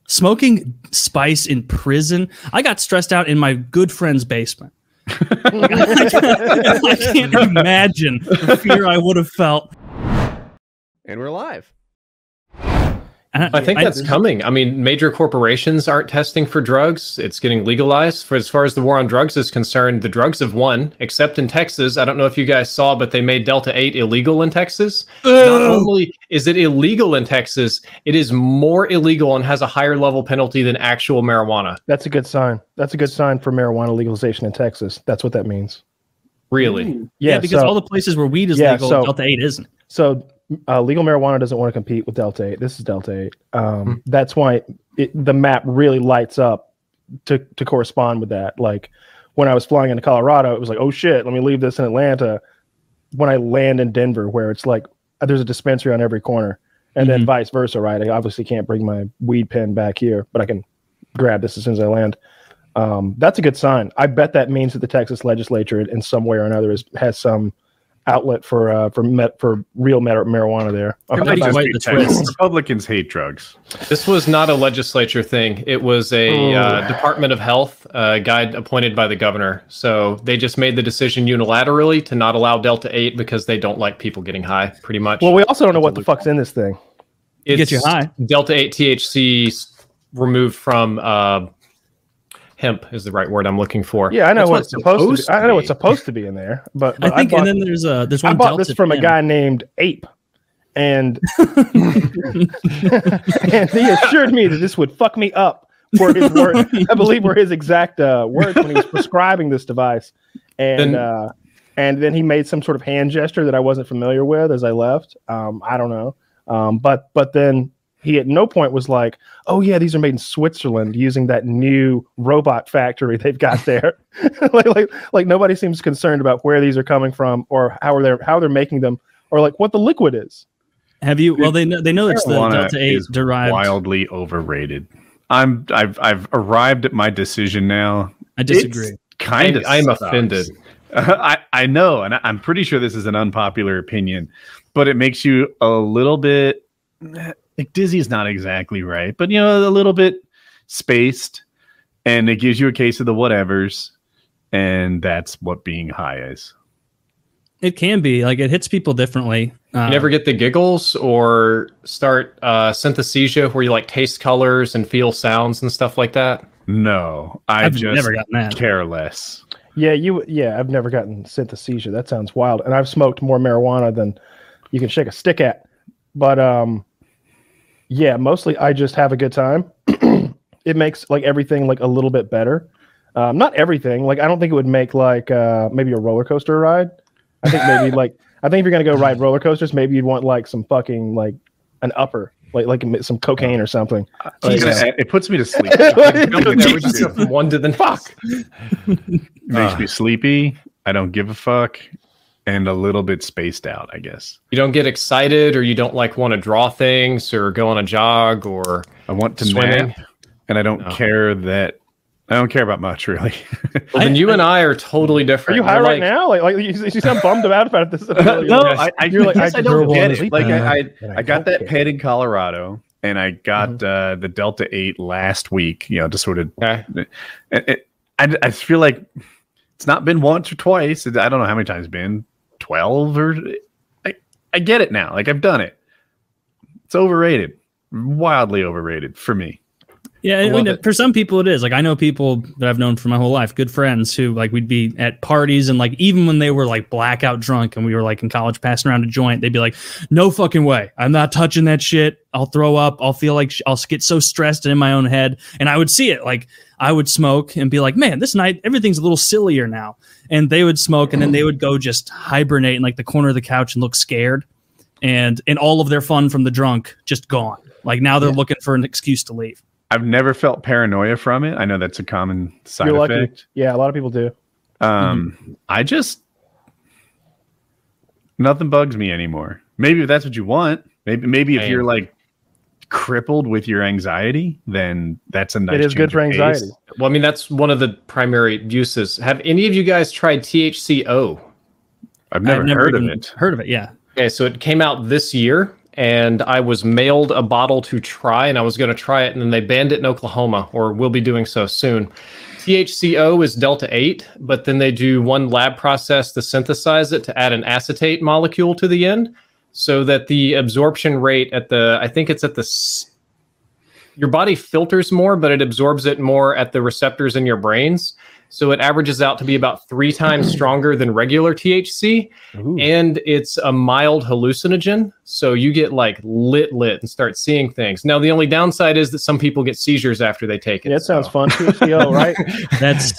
Smoking spice in prison. I got stressed out in my good friend's basement. I can't imagine the fear I would have felt. And we're live. I think that's coming. I mean, major corporations aren't testing for drugs. It's getting legalized. For as far as the war on drugs is concerned, the drugs have won, except in Texas. I don't know if you guys saw, but they made Delta-8 illegal in Texas. Not only is it illegal in Texas, it is more illegal and has a higher level penalty than actual marijuana. That's a good sign. That's a good sign for marijuana legalization in Texas. That's what that means. Really? Yeah, because all the places where weed is legal, Delta-8 isn't. So legal marijuana doesn't want to compete with Delta-8. This is Delta-8. That's why the map really lights up to correspond with that. Like when I was flying into Colorado, it was like, oh shit, let me leave this in Atlanta. When I land in Denver, where it's like there's a dispensary on every corner, and then vice versa, right? I obviously can't bring my weed pen back here, but I can grab this as soon as I land. That's a good sign. I bet that means that the Texas legislature, in some way or another, has some outlet for real marijuana there. Republicans hate drugs. This was not a legislature thing. It was a Department of Health guy appointed by the governor. So they just made the decision unilaterally to not allow Delta-8 because they don't like people getting high, pretty much. Well, we also don't know what the fuck's in this thing. It gets you high. Delta-8 THC removed from hemp is the right word I'm looking for. Yeah, I know what's supposed to be. I know what's supposed to be in there, but I think. And then there's one. I bought this from a guy named Ape, and and he assured me that this would fuck me up for his word. I believe were his exact words when he was prescribing this device, and then he made some sort of hand gesture that I wasn't familiar with as I left. I don't know, but then. He at no point was like, "Oh yeah, these are made in Switzerland using that new robot factory they've got there." like nobody seems concerned about where these are coming from or how they're making them or like what the liquid is. Have you? Well, they know it's the Delta-8 derived. Wildly overrated. I've arrived at my decision now. I disagree. I'm offended. I know, and I'm pretty sure this is an unpopular opinion, but it makes you a little bit. Like dizzy is not exactly right, but a little bit spaced, and it gives you a case of the whatevers, and that's what being high is. It can be like it hits people differently. You never get the giggles or start synesthesia where you like taste colors and feel sounds and stuff like that. No, I've just never gotten that. Care less. Yeah, I've never gotten synesthesia. That sounds wild, and I've smoked more marijuana than you can shake a stick at, but yeah, mostly I just have a good time. It makes like everything like a little bit better. Not everything. Like I don't think it would make like maybe a roller coaster ride. I think maybe if you're gonna go ride roller coasters, maybe you'd want like some fucking like an upper, like some cocaine or something. It puts me to sleep. From one to the fuck. Makes me sleepy. I don't give a fuck. And a little bit spaced out, I guess. You don't get excited, or you don't like want to draw things, or go on a jog, or I want to nap, and I don't care about much really. Well, then you and I are totally different. Are you high right now? Like you sound bummed about this. No, I don't get it. Like I got that pen in Colorado, and I got the Delta-8 last week. To sort of. I feel like it's not been once or twice. I don't know how many times it's been. 12 or I get it now. Like I've done it. It's overrated, wildly overrated for me. Yeah, I mean, for some people it is. Like I know people that I've known for my whole life, good friends who like we'd be at parties and like even when they were like blackout drunk and we were like in college passing around a joint, they'd be like, "No fucking way. I'm not touching that shit. I'll throw up. I'll feel like I'll get so stressed and in my own head." And I would see it. Like I would smoke and be like, "Man, this night everything's a little sillier now." And they would smoke and then they would go just hibernate in like the corner of the couch and look scared. And all of their fun from the drunk just gone. Like now they're looking for an excuse to leave. I've never felt paranoia from it. I know that's a common side effect. Lucky. Yeah, a lot of people do. I just nothing bugs me anymore. Maybe if that's what you want. Maybe if you're like crippled with your anxiety, then that's a nice. It is good for anxiety. Well, I mean, that's one of the primary uses. Have any of you guys tried THC-O? I've never heard of it. Heard of it? Yeah. Okay, so it came out this year, and I was mailed a bottle to try, and I was going to try it, and then they banned it in Oklahoma, or will be doing so soon. THC-O is Delta-8, but then they do one lab process to synthesize it to add an acetate molecule to the end, so that the absorption rate at the, I think it's at the, your body filters more, but it absorbs it more at the receptors in your brains. So it averages out to be about 3 times stronger than regular THC. Ooh. And it's a mild hallucinogen. So you get like lit and start seeing things. Now, the only downside is that some people get seizures after they take it. Yeah, that sounds fun. THC-O, right?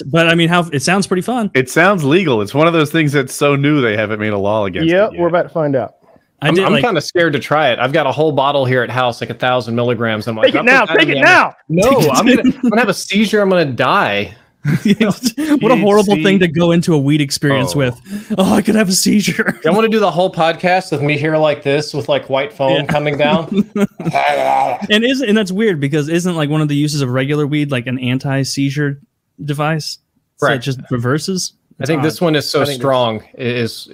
But I mean, it sounds pretty fun. It sounds legal. It's one of those things that's so new they haven't made a law against it yet. We're about to find out. I'm kind of scared to try it. I've got a whole bottle here at house, like 1,000 milligrams. I'm like, take it now. Take it now. No, I'm gonna have a seizure. I'm gonna die. What a horrible thing to go into a weed experience with. Oh, I could have a seizure. I want to do the whole podcast with me here like this with like white foam coming down. and that's weird because isn't like one of the uses of regular weed like an anti-seizure device? So it just reverses. I think this one is so strong is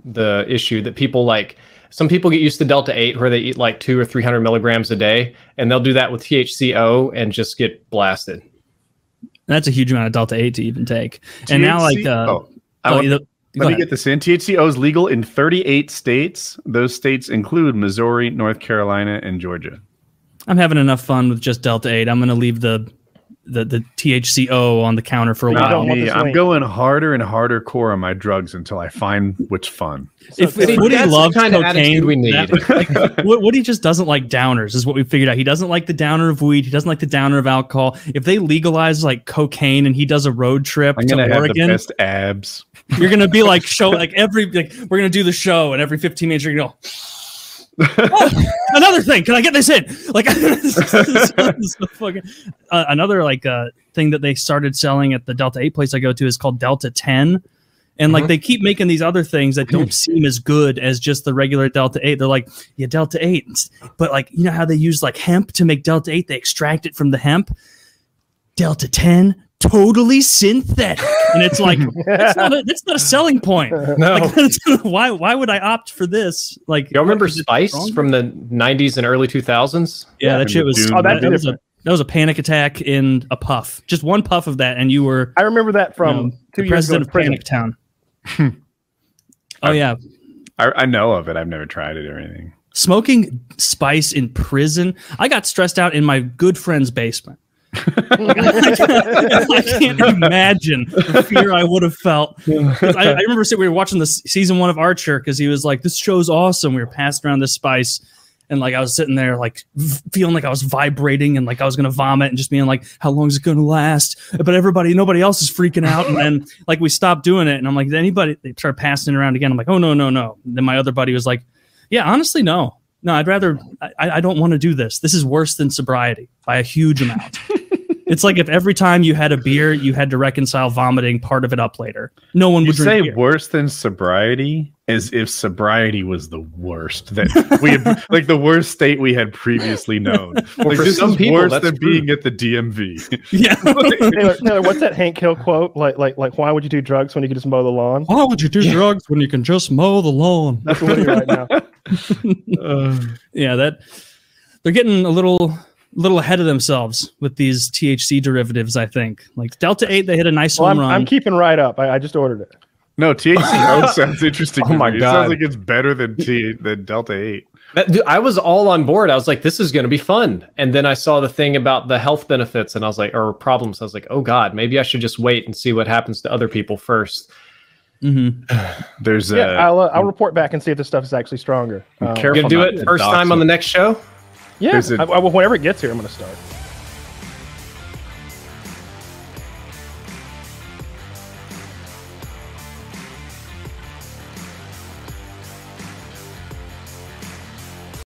the issue that people like. Some people get used to Delta-8 where they eat like 200 or 300 milligrams a day, and they'll do that with THC-O and just get blasted. That's a huge amount of Delta-8 to even take. And now, like, let me get this in. THC-O is legal in 38 states. Those states include Missouri, North Carolina, and Georgia. I'm having enough fun with just Delta-8. I'm going to leave the THC-O on the counter for a while. I'm going harder and harder core on my drugs until I find what's fun. If Woody loves cocaine, we need. Woody just doesn't like downers, is what we figured out. He doesn't like the downer of weed. He doesn't like the downer of alcohol. If they legalize like cocaine and he does a road trip to Oregon, have the best abs. You're gonna be like we're gonna do the show, and every 15 minutes you're gonna go. Oh, another thing. Can I get this in? Like another thing that they started selling at the Delta-8 place I go to is called Delta-10, and like they keep making these other things that don't seem as good as just the regular Delta-8. They're like, yeah, Delta-8, but like you know how they use like hemp to make Delta-8? They extract it from the hemp. Delta-10. Totally synthetic, and it's like that's not a selling point. No, like, why would I opt for this? Like, y'all remember Spice from the 90s and early 2000s? Yeah, that shit was. That was a panic attack in a puff. Just one puff of that, and you were. I remember that from 2 years president ago of Panic Town. Oh yeah, I know of it. I've never tried it or anything. Smoking Spice in prison. I got stressed out in my good friend's basement. I can't imagine the fear I would have felt. I remember we were watching the season 1 of Archer because he was like, "This show's awesome." We were passing around this Spice, and like I was sitting there like feeling like I was vibrating and like I was gonna vomit and just being like, "How long is it gonna last?" But nobody else is freaking out. And then like we stopped doing it, and I'm like, "Did anybody?" They started passing it around again. I'm like, "Oh no." Then my other buddy was like, "Yeah, honestly, no, I'd rather. I don't want to do this. This is worse than sobriety by a huge amount." It's like if every time you had a beer, you had to reconcile vomiting part of it up later. No one would drink beer. Worse than sobriety as if sobriety was the worst that we had, like the worst state we had previously known. Like this is worse than being at the DMV. Yeah. Taylor, what's that Hank Hill quote? Like, why would you do drugs when you can just mow the lawn? Why would you do drugs when you can just mow the lawn? That's what you're right now. Yeah, they're getting a little ahead of themselves with these THC derivatives, I think. Like Delta-8, they hit a nice home run. I'm keeping right up. I just ordered it. No, THC-O sounds interesting. Oh my God. It sounds like it's better than Delta-8. I was all on board. I was like, this is going to be fun. And then I saw the thing about the health benefits and I was like, or problems. I was like, oh God, maybe I should just wait and see what happens to other people first. There's I'll report back and see if this stuff is actually stronger. You're going to do it first time on the next show? Yeah, whenever it gets here, I'm going to start.